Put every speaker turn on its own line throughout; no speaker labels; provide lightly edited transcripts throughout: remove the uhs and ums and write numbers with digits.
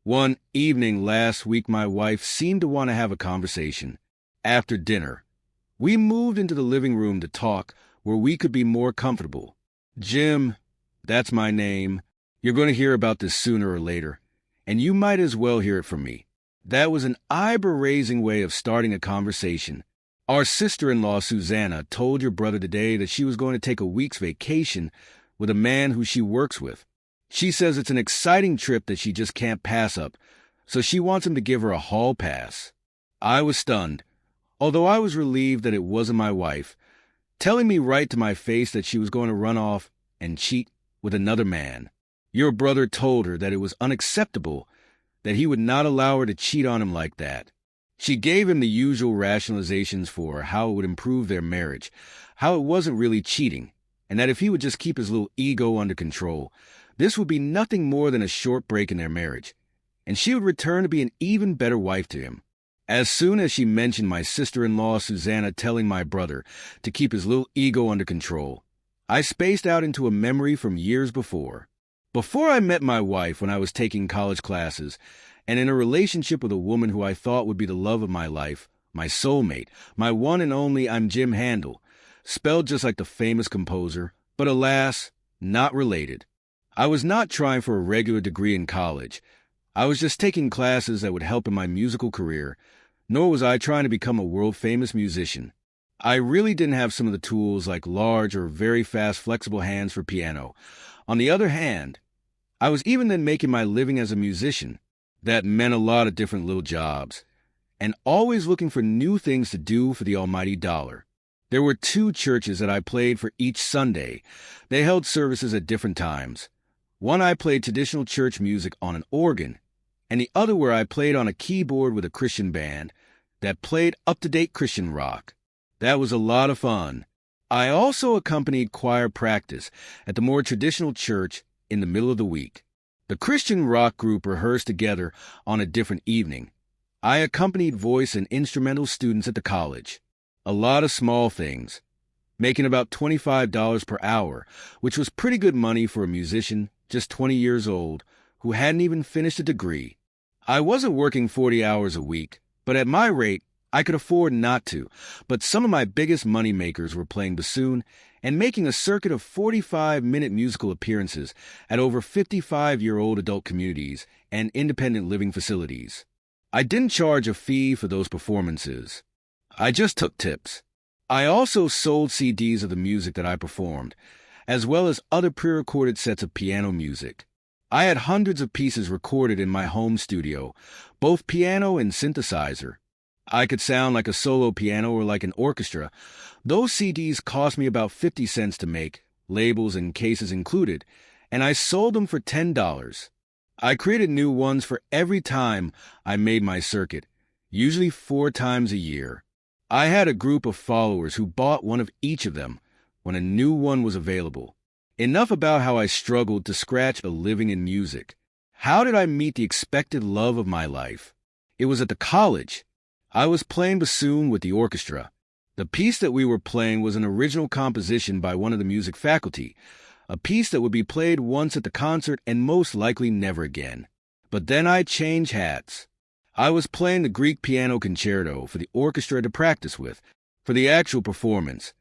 One evening last week, my wife seemed to want to have a conversation. After dinner, we moved into the living room to talk where we could be more comfortable. Jim, that's my name. You're going to hear about this sooner or later, and you might as well hear it from me. That was an eyebrow-raising way of starting a conversation. Our sister-in-law, Susanna, told your brother today that she was going to take a week's vacation with a man who she works with. She says it's an exciting trip that she just can't pass up, so she wants him to give her a hall pass. I was stunned, although I was relieved that it wasn't my wife, telling me right to my face that she was going to run off and cheat with another man. Your brother told her that it was unacceptable, that he would not allow her to cheat on him like that. She gave him the usual rationalizations for how it would improve their marriage, how it wasn't really cheating, and that if he would just keep his little ego under control, this would be nothing more than a short break in their marriage, and she would return to be an even better wife to him. As soon as she mentioned my sister-in-law Susanna telling my brother to keep his little ego under control, I spaced out into a memory from years before. Before I met my wife, when I was taking college classes and in a relationship with a woman who I thought would be the love of my life, my soulmate, my one and only I'm Jim Handel, spelled just like the famous composer, but alas, not related. I was not trying for a regular degree in college. I was just taking classes that would help in my musical career, nor was I trying to become a world-famous musician. I really didn't have some of the tools like large or very fast flexible hands for piano. On the other hand, I was even then making my living as a musician. That meant a lot of different little jobs, and always looking for new things to do for the almighty dollar. There were 2 churches that I played for each Sunday. They held services at different times. One I played traditional church music on an organ, and the other where I played on a keyboard with a Christian band that played up-to-date Christian rock. That was a lot of fun. I also accompanied choir practice at the more traditional church in the middle of the week. The Christian rock group rehearsed together on a different evening. I accompanied voice and instrumental students at the college. A lot of small things, making about $25 per hour, which was pretty good money for a musician just 20 years old who hadn't even finished a degree. I wasn't working 40 hours a week, but at my rate, I could afford not to. But some of my biggest money makers were playing bassoon and making a circuit of 45-minute musical appearances at over 55-year-old adult communities and independent living facilities. I didn't charge a fee for those performances. I just took tips. I also sold CDs of the music that I performed, as well as other pre-recorded sets of piano music. I had hundreds of pieces recorded in my home studio, both piano and synthesizer. I could sound like a solo piano or like an orchestra. Those CDs cost me about 50 cents to make, labels and cases included, and I sold them for $10. I created new ones for every time I made my circuit, usually 4 times a year. I had a group of followers who bought one of each of them when a new one was available. Enough about how I struggled to scratch a living in music. How did I meet the expected love of my life? It was at the college. I was playing bassoon with the orchestra. The piece that we were playing was an original composition by one of the music faculty, a piece that would be played once at the concert and most likely never again. But then I changed hats. I was playing the Grieg Piano Concerto for the orchestra to practice with. For the actual performance,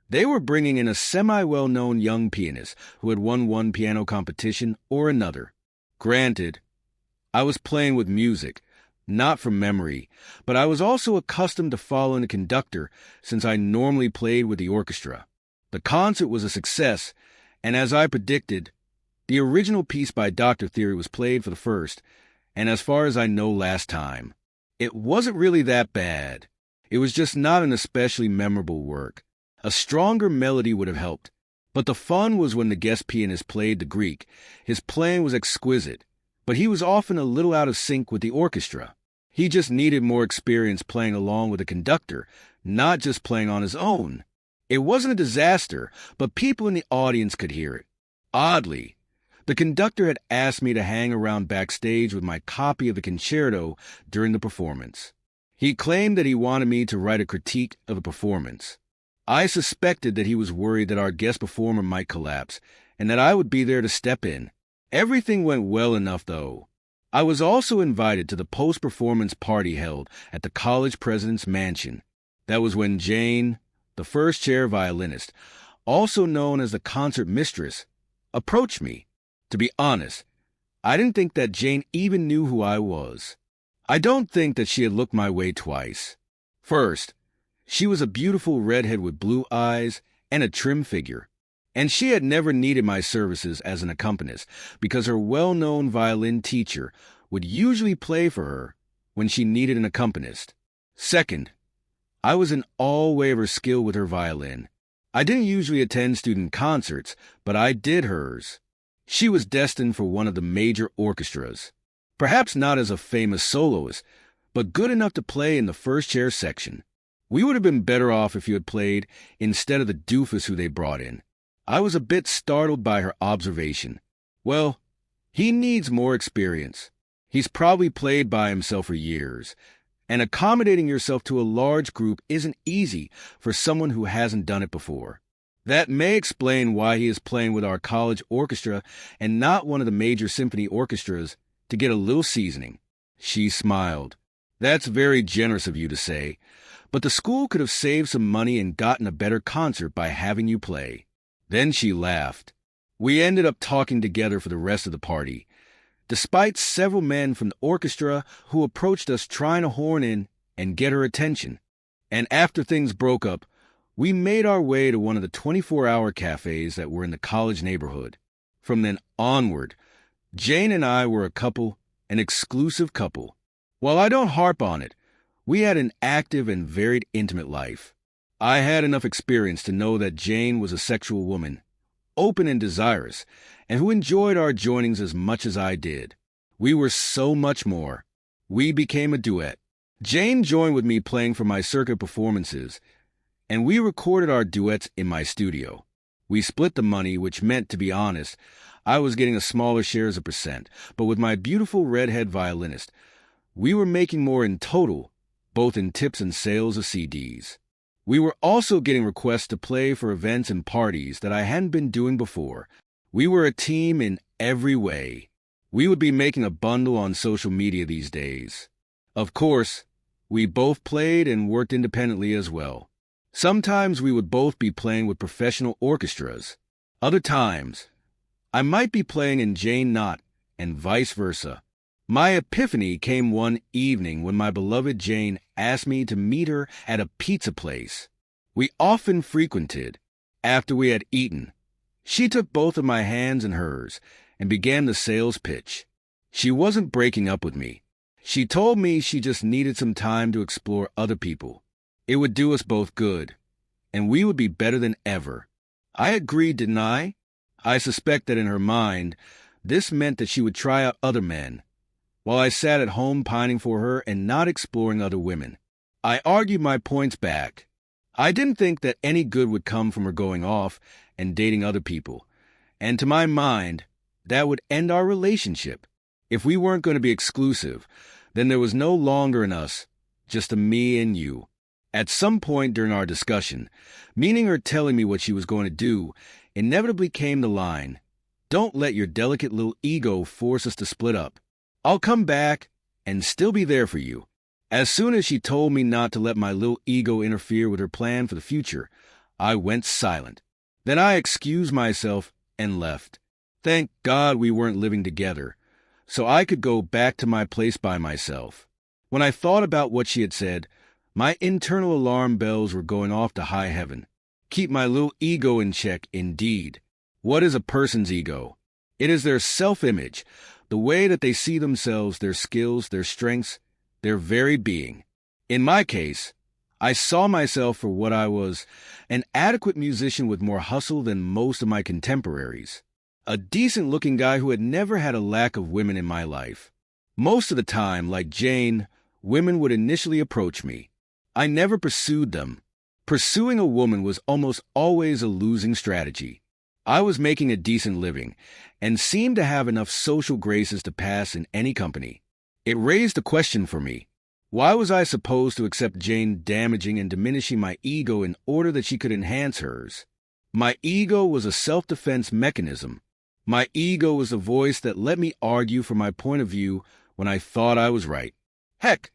they were bringing in a semi-well-known young pianist who had won one piano competition or another. Granted, I was playing with music, not from memory, but I was also accustomed to following the conductor since I normally played with the orchestra. The concert was a success, and as I predicted, the original piece by Dr. Theory was played for the first, and as far as I know last time. It wasn't really that bad. It was just not an especially memorable work. A stronger melody would have helped, but the fun was when the guest pianist played the Grieg. His playing was exquisite, but he was often a little out of sync with the orchestra. He just needed more experience playing along with a conductor, not just playing on his own. It wasn't a disaster, but people in the audience could hear it. Oddly, the conductor had asked me to hang around backstage with my copy of the concerto during the performance. He claimed that he wanted me to write a critique of the performance. I suspected that he was worried that our guest performer might collapse, and that I would be there to step in. Everything went well enough, though. I was also invited to the post-performance party held at the college president's mansion. That was when Jane, the first chair violinist, also known as the concert mistress, approached me. To be honest, I didn't think that Jane even knew who I was. I don't think that she had looked my way twice. First, she was a beautiful redhead with blue eyes and a trim figure, and she had never needed my services as an accompanist because her well-known violin teacher would usually play for her when she needed an accompanist. Second, I was in awe of her skill with her violin. I didn't usually attend student concerts, but I did hers. She was destined for one of the major orchestras. Perhaps not as a famous soloist, but good enough to play in the first chair section. We would have been better off if you had played instead of the doofus who they brought in. I was a bit startled by her observation. Well, he needs more experience. He's probably played by himself for years, and accommodating yourself to a large group isn't easy for someone who hasn't done it before. That may explain why he is playing with our college orchestra and not one of the major symphony orchestras to get a little seasoning. She smiled. That's very generous of you to say, but the school could have saved some money and gotten a better concert by having you play. Then she laughed. We ended up talking together for the rest of the party, despite several men from the orchestra who approached us trying to horn in and get her attention. And after things broke up, we made our way to one of the 24-hour cafes that were in the college neighborhood. From then onward, Jane and I were a couple, an exclusive couple. While I don't harp on it, we had an active and varied intimate life. I had enough experience to know that Jane was a sexual woman, open and desirous, and who enjoyed our joinings as much as I did. We were so much more. We became a duet. Jane joined with me playing for my circuit performances, and we recorded our duets in my studio. We split the money, which meant, to be honest, I was getting a smaller share as a percent, but with my beautiful redhead violinist, we were making more in total, both in tips and sales of CDs. We were also getting requests to play for events and parties that I hadn't been doing before. We were a team in every way. We would be making a bundle on social media these days. Of course, we both played and worked independently as well. Sometimes we would both be playing with professional orchestras. Other times, I might be playing in Jane Knott and vice versa. My epiphany came one evening when my beloved Jane asked me to meet her at a pizza place we often frequented. After we had eaten, she took both of my hands in hers and began the sales pitch. She wasn't breaking up with me. She told me she just needed some time to explore other people. It would do us both good, and we would be better than ever. I agreed, didn't I? I suspect that in her mind, this meant that she would try out other men, while I sat at home pining for her and not exploring other women. I argued my points back. I didn't think that any good would come from her going off and dating other people, and to my mind, that would end our relationship. If we weren't going to be exclusive, then there was no longer an us, just a me and you. At some point during our discussion, meaning her telling me what she was going to do, inevitably came the line, "Don't let your delicate little ego force us to split up. I'll come back and still be there for you." As soon as she told me not to let my little ego interfere with her plan for the future, I went silent. Then I excused myself and left. Thank God we weren't living together, so I could go back to my place by myself. When I thought about what she had said, my internal alarm bells were going off to high heaven. Keep my little ego in check, indeed. What is a person's ego? It is their self-image, the way that they see themselves, their skills, their strengths, their very being. In my case, I saw myself for what I was, an adequate musician with more hustle than most of my contemporaries. A decent-looking guy who had never had a lack of women in my life. Most of the time, like Jane, women would initially approach me. I never pursued them. Pursuing a woman was almost always a losing strategy. I was making a decent living, and seemed to have enough social graces to pass in any company. It raised a question for me. Why was I supposed to accept Jane damaging and diminishing my ego in order that she could enhance hers? My ego was a self-defense mechanism. My ego was the voice that let me argue for my point of view when I thought I was right. Heck,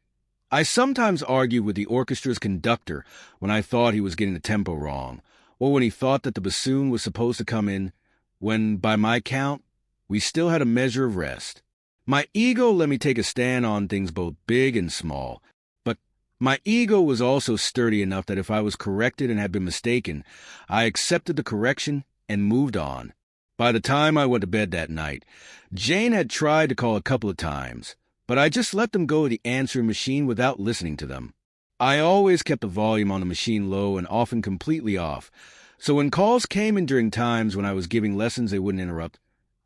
I sometimes argued with the orchestra's conductor when I thought he was getting the tempo wrong, or when he thought that the bassoon was supposed to come in, when, by my count, we still had a measure of rest. My ego let me take a stand on things both big and small, but my ego was also sturdy enough that if I was corrected and had been mistaken, I accepted the correction and moved on. By the time I went to bed that night, Jane had tried to call a couple of times, but I just let them go to the answering machine without listening to them. I always kept the volume on the machine low and often completely off, so when calls came in during times when I was giving lessons they wouldn't interrupt,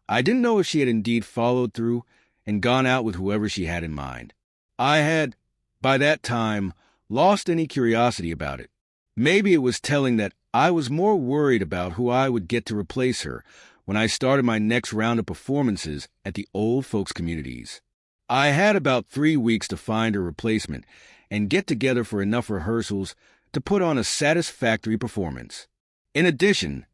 I didn't know if she had indeed followed through and gone out with whoever she had in mind. I had, by that time, lost any curiosity about it. Maybe it was telling that I was more worried about who I would get to replace her when I started my next round of performances at the old folks' communities. I had about 3 weeks to find a replacement and get together for enough rehearsals to put on a satisfactory performance. In addition,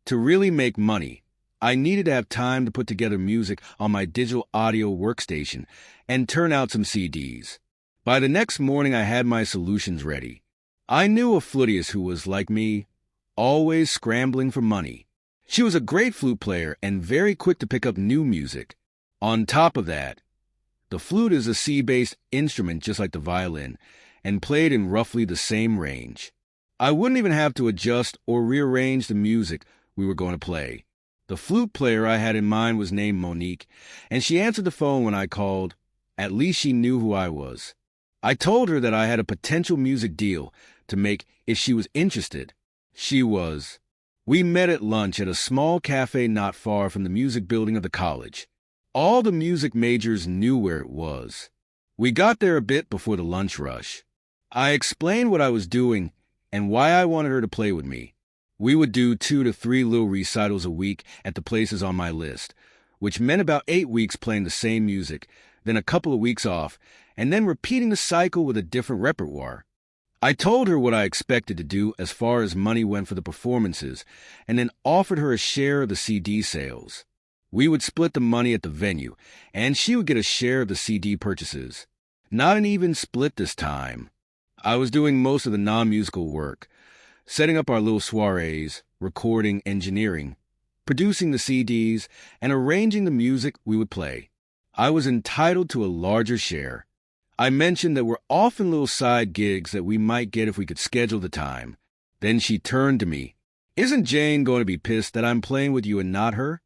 to really make money, I needed to have time to put together music on my digital audio workstation and turn out some CDs. By the next morning, I had my solutions ready. I knew a flutist who was, like me, always scrambling for money. She was a great flute player and very quick to pick up new music. On top of that, the flute is a C-based instrument just like the violin, and played in roughly the same range. I wouldn't even have to adjust or rearrange the music we were going to play. The flute player I had in mind was named Monique, and she answered the phone when I called. At least she knew who I was. I told her that I had a potential music deal to make if she was interested. She was. We met at lunch at a small cafe not far from the music building of the college. All the music majors knew where it was. We got there a bit before the lunch rush. I explained what I was doing and why I wanted her to play with me. We would do 2 to 3 little recitals a week at the places on my list, which meant about 8 weeks playing the same music, then a couple of weeks off, and then repeating the cycle with a different repertoire. I told her what I expected to do as far as money went for the performances, and then offered her a share of the CD sales. We would split the money at the venue, and she would get a share of the CD purchases. Not an even split this time. I was doing most of the non-musical work, setting up our little soirees, recording, engineering, producing the CDs, and arranging the music we would play. I was entitled to a larger share. I mentioned there were often little side gigs that we might get if we could schedule the time. Then she turned to me. "Isn't Jane going to be pissed that I'm playing with you and not her?"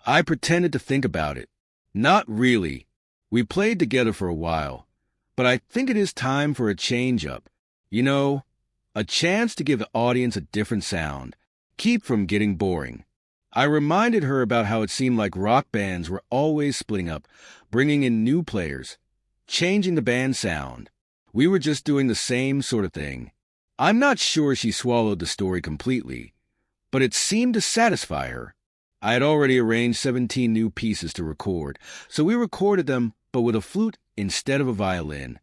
I pretended to think about it. Not really. We played together for a while, but I think it is time for a change-up. You know, a chance to give the audience a different sound, keep from getting boring. I reminded her about how it seemed like rock bands were always splitting up, bringing in new players, changing the band sound. We were just doing the same sort of thing. I'm not sure she swallowed the story completely, but it seemed to satisfy her. I had already arranged 17 new pieces to record, so we recorded them, but with a flute instead of a violin.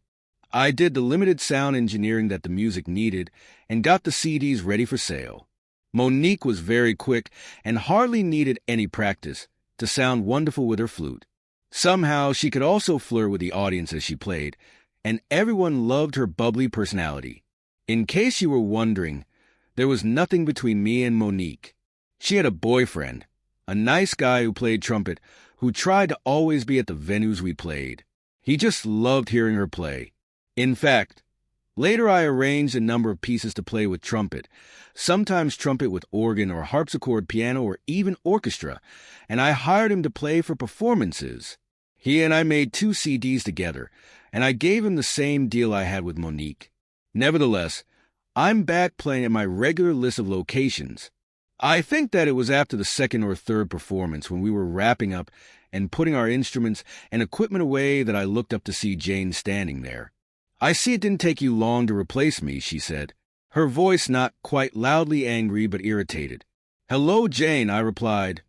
I did the limited sound engineering that the music needed and got the CDs ready for sale. Monique was very quick and hardly needed any practice to sound wonderful with her flute. Somehow she could also flirt with the audience as she played, and everyone loved her bubbly personality. In case you were wondering, there was nothing between me and Monique. She had a boyfriend, a nice guy who played trumpet, who tried to always be at the venues we played. He just loved hearing her play. In fact, later I arranged a number of pieces to play with trumpet, sometimes trumpet with organ or harpsichord piano or even orchestra, and I hired him to play for performances. He and I made 2 CDs together, and I gave him the same deal I had with Monique. Nevertheless, I'm back playing at my regular list of locations. I think that it was after the 2nd or 3rd performance when we were wrapping up and putting our instruments and equipment away that I looked up to see Jane standing there. "I see it didn't take you long to replace me," she said, her voice not quite loudly angry but irritated. "Hello, Jane," I replied,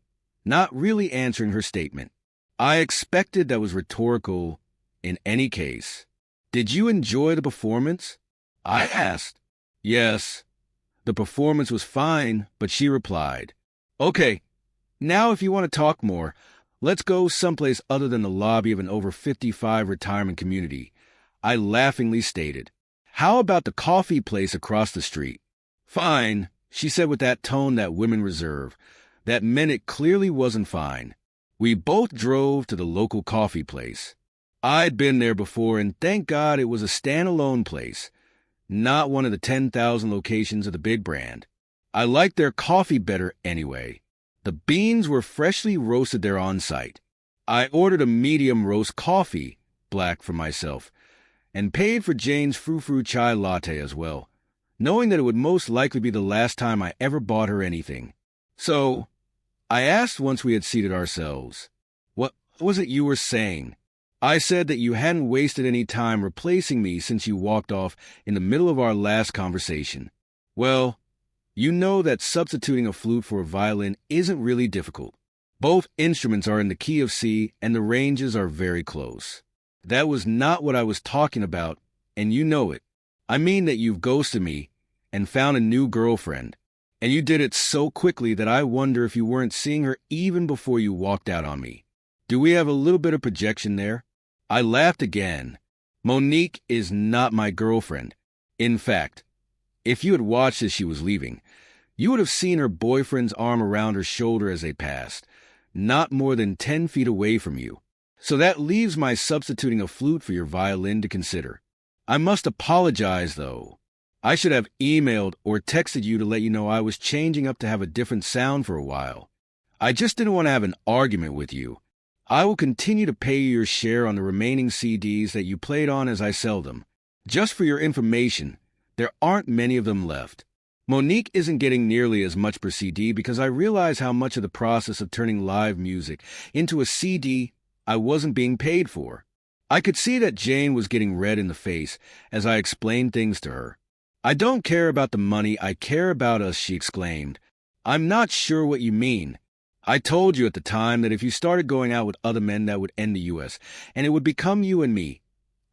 not really answering her statement. I expected that was rhetorical in any case. "Did you enjoy the performance?" I asked. "Yes. The performance was fine," but she replied, "Okay, now if you want to talk more, Let's go someplace other than the lobby of an over 55 retirement community. I laughingly stated. How about the coffee place across the street? Fine, she said with that tone that women reserve. That meant it clearly wasn't fine. We both drove to the local coffee place. I'd been there before, and thank God it was a standalone place, not one of the 10,000 locations of the big brand. I liked their coffee better anyway. The beans were freshly roasted there on site. I ordered a medium roast coffee, black, for myself, and paid for Jane's frou-frou chai latte as well, knowing that it would most likely be the last time I ever bought her anything. So, I asked once we had seated ourselves, "What was it you were saying?" I said that you hadn't wasted any time replacing me since you walked off in the middle of our last conversation. Well, you know that substituting a flute for a violin isn't really difficult. Both instruments are in the key of C, and the ranges are very close. That was not what I was talking about, and you know it. I mean that you've ghosted me and found a new girlfriend, and you did it so quickly that I wonder if you weren't seeing her even before you walked out on me. Do we have a little bit of projection there? I laughed again. Monique is not my girlfriend. In fact, if you had watched as she was leaving, you would have seen her boyfriend's arm around her shoulder as they passed, not more than 10 feet away from you. So that leaves my substituting a flute for your violin to consider. I must apologize, though. I should have emailed or texted you to let you know I was changing up to have a different sound for a while. I just didn't want to have an argument with you. I will continue to pay you your share on the remaining CDs that you played on as I sell them. Just for your information, there aren't many of them left. Monique isn't getting nearly as much per CD because I realize how much of the process of turning live music into a CD I wasn't being paid for. I could see that Jane was getting red in the face as I explained things to her. "I don't care about the money, I care about us," she exclaimed. "I'm not sure what you mean. I told you at the time that if you started going out with other men, that would end the U.S., and it would become you and me.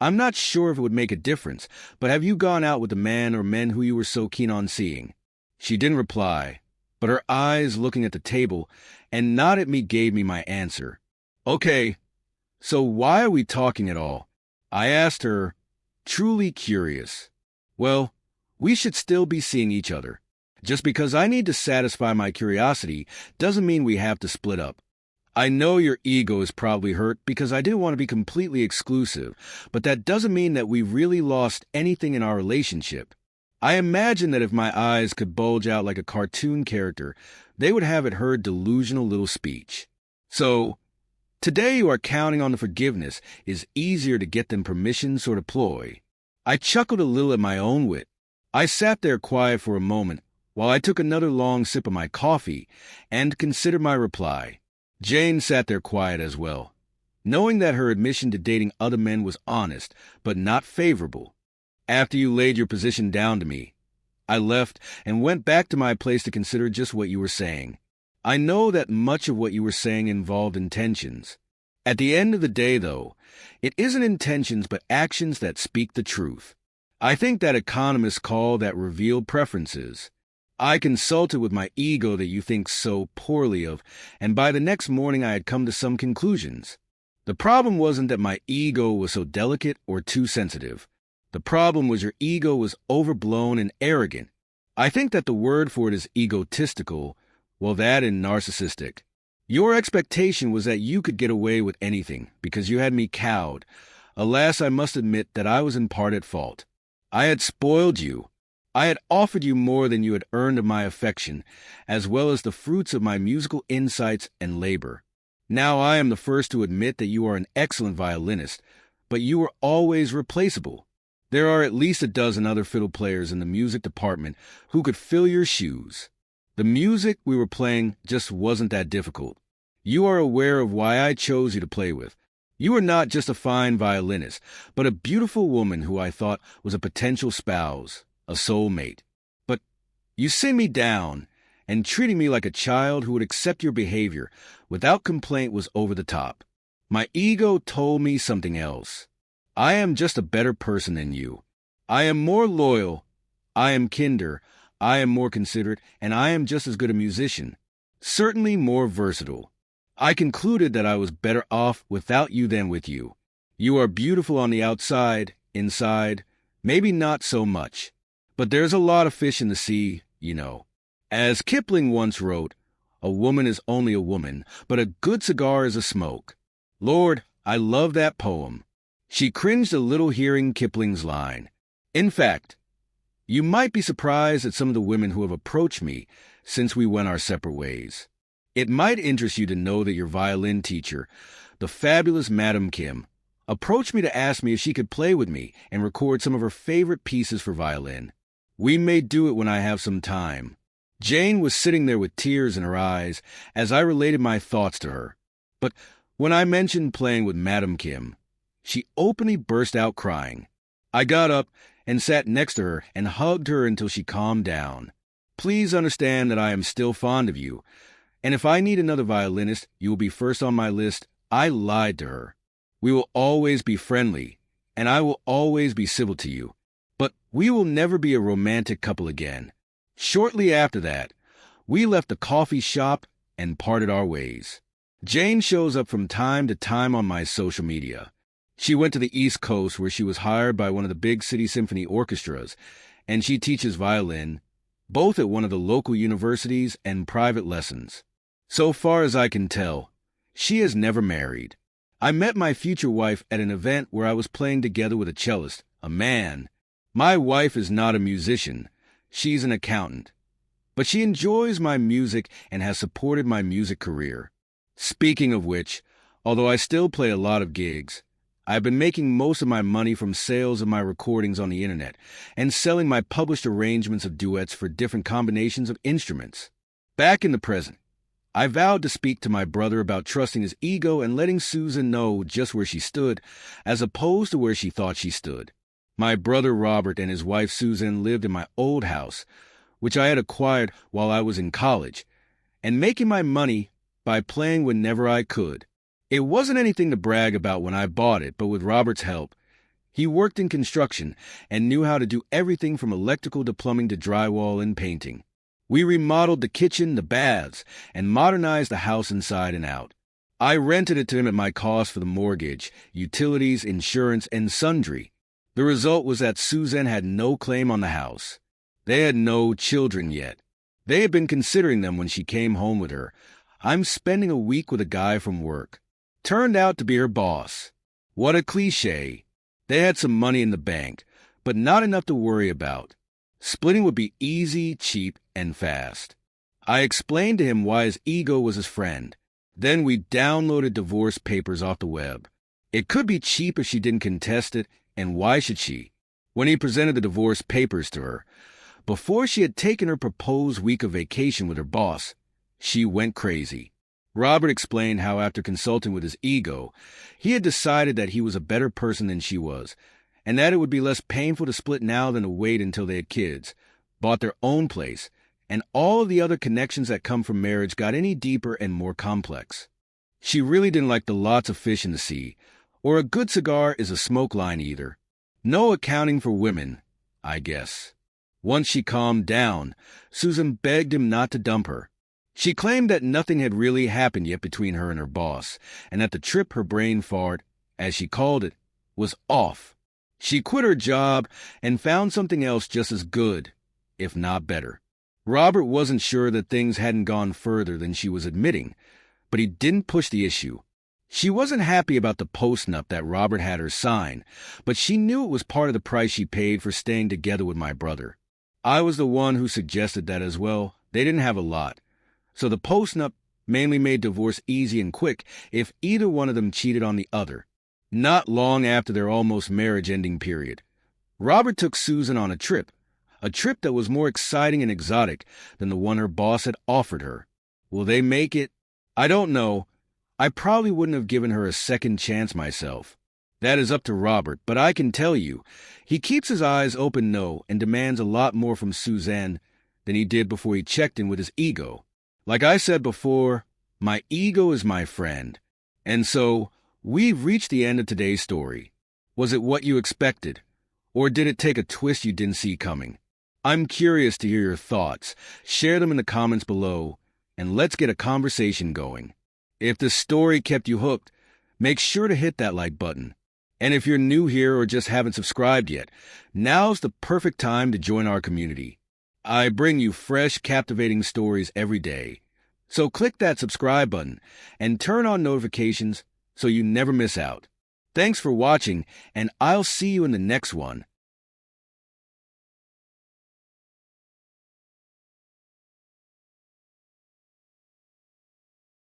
I'm not sure if it would make a difference, but have you gone out with the man or men who you were so keen on seeing?" She didn't reply, but her eyes looking at the table and not at me gave me my answer. "Okay, so why are we talking at all?" I asked her, truly curious. "Well, we should still be seeing each other. Just because I need to satisfy my curiosity doesn't mean we have to split up. I know your ego is probably hurt because I didn't want to be completely exclusive, but that doesn't mean that we really lost anything in our relationship. I imagine that if my eyes could bulge out like a cartoon character, they would have it her delusional little speech. So, today you are counting on the forgiveness is easier to get than permission sort of ploy." I chuckled a little at my own wit. I sat there quiet for a moment while I took another long sip of my coffee and considered my reply. Jane sat there quiet as well, knowing that her admission to dating other men was honest, but not favorable. "After you laid your position down to me, I left and went back to my place to consider just what you were saying. I know that much of what you were saying involved intentions. At the end of the day, though, it isn't intentions but actions that speak the truth. I think that economists call that revealed preferences. I consulted with my ego that you think so poorly of, and by the next morning I had come to some conclusions. The problem wasn't that my ego was so delicate or too sensitive. The problem was your ego was overblown and arrogant. I think that the word for it is egotistical, well, that and narcissistic. Your expectation was that you could get away with anything because you had me cowed. Alas, I must admit that I was in part at fault. I had spoiled you. I had offered you more than you had earned of my affection, as well as the fruits of my musical insights and labor. Now I am the first to admit that you are an excellent violinist, but you were always replaceable. There are at least a dozen other fiddle players in the music department who could fill your shoes. The music we were playing just wasn't that difficult. You are aware of why I chose you to play with. You are not just a fine violinist, but a beautiful woman who I thought was a potential spouse, a soulmate. But you sent me down, and treating me like a child who would accept your behavior without complaint was over the top. My ego told me something else. I am just a better person than you. I am more loyal. I am kinder. I am more considerate, and I am just as good a musician. Certainly more versatile. I concluded that I was better off without you than with you. You are beautiful on the outside, inside, maybe not so much. But there's a lot of fish in the sea, you know. As Kipling once wrote, a woman is only a woman, but a good cigar is a smoke. Lord, I love that poem. She cringed a little hearing Kipling's line. In fact, you might be surprised at some of the women who have approached me since we went our separate ways. It might interest you to know that your violin teacher, the fabulous Madam Kim, approached me to ask me if she could play with me and record some of her favorite pieces for violin. We may do it when I have some time. Jane was sitting there with tears in her eyes as I related my thoughts to her. But when I mentioned playing with Madam Kim, she openly burst out crying. I got up and sat next to her and hugged her until she calmed down. Please understand that I am still fond of you, and if I need another violinist, you will be first on my list. I lied to her. We will always be friendly, and I will always be civil to you. But we will never be a romantic couple again. Shortly after that, we left the coffee shop and parted our ways. Jane shows up from time to time on my social media. She went to the East Coast where she was hired by one of the big city symphony orchestras, and she teaches violin, both at one of the local universities and private lessons. So far as I can tell, she has never married. I met my future wife at an event where I was playing together with a cellist, a man. My wife is not a musician. She's an accountant. But she enjoys my music and has supported my music career. Speaking of which, although I still play a lot of gigs, I've been making most of my money from sales of my recordings on the internet and selling my published arrangements of duets for different combinations of instruments. Back in the present, I vowed to speak to my brother about trusting his ego and letting Susan know just where she stood, as opposed to where she thought she stood. My brother Robert and his wife Susan lived in my old house, which I had acquired while I was in college, and making my money by playing whenever I could. It wasn't anything to brag about when I bought it, but with Robert's help, he worked in construction and knew how to do everything from electrical to plumbing to drywall and painting. We remodeled the kitchen, the baths, and modernized the house inside and out. I rented it to him at my cost for the mortgage, utilities, insurance, and sundry. The result was that Suzanne had no claim on the house. They had no children yet. They had been considering them when she came home with her. I'm spending a week with a guy from work. Turned out to be her boss. What a cliche. They had some money in the bank, but not enough to worry about. Splitting would be easy, cheap, and fast. I explained to him why his ego was his friend. Then we downloaded divorce papers off the web. It could be cheap if she didn't contest it, and why should she? When he presented the divorce papers to her, before she had taken her proposed week of vacation with her boss, she went crazy. Robert explained how after consulting with his ego, he had decided that he was a better person than she was, and that it would be less painful to split now than to wait until they had kids, bought their own place, and all of the other connections that come from marriage got any deeper and more complex. She really didn't like the lots of fish in the sea, or a good cigar is a smoke line either. No accounting for women, I guess. Once she calmed down, Susan begged him not to dump her. She claimed that nothing had really happened yet between her and her boss, and that the trip her brain fart, as she called it, was off. She quit her job and found something else just as good, if not better. Robert wasn't sure that things hadn't gone further than she was admitting, but he didn't push the issue. She wasn't happy about the postnup that Robert had her sign, but she knew it was part of the price she paid for staying together with my brother. I was the one who suggested that as well. They didn't have a lot. So the postnup mainly made divorce easy and quick if either one of them cheated on the other. Not long after their almost marriage-ending period, Robert took Susan on a trip that was more exciting and exotic than the one her boss had offered her. Will they make it? I don't know. I probably wouldn't have given her a second chance myself. That is up to Robert, but I can tell you, he keeps his eyes open and demands a lot more from Suzanne than he did before he checked in with his ego. Like I said before, my ego is my friend. And so, we've reached the end of today's story. Was it what you expected? Or did it take a twist you didn't see coming? I'm curious to hear your thoughts. Share them in the comments below, and let's get a conversation going. If the story kept you hooked, make sure to hit that like button. And if you're new here or just haven't subscribed yet, now's the perfect time to join our community. I bring you fresh, captivating stories every day. So click that subscribe button and turn on notifications so you never miss out. Thanks for watching, and I'll see you in the next one.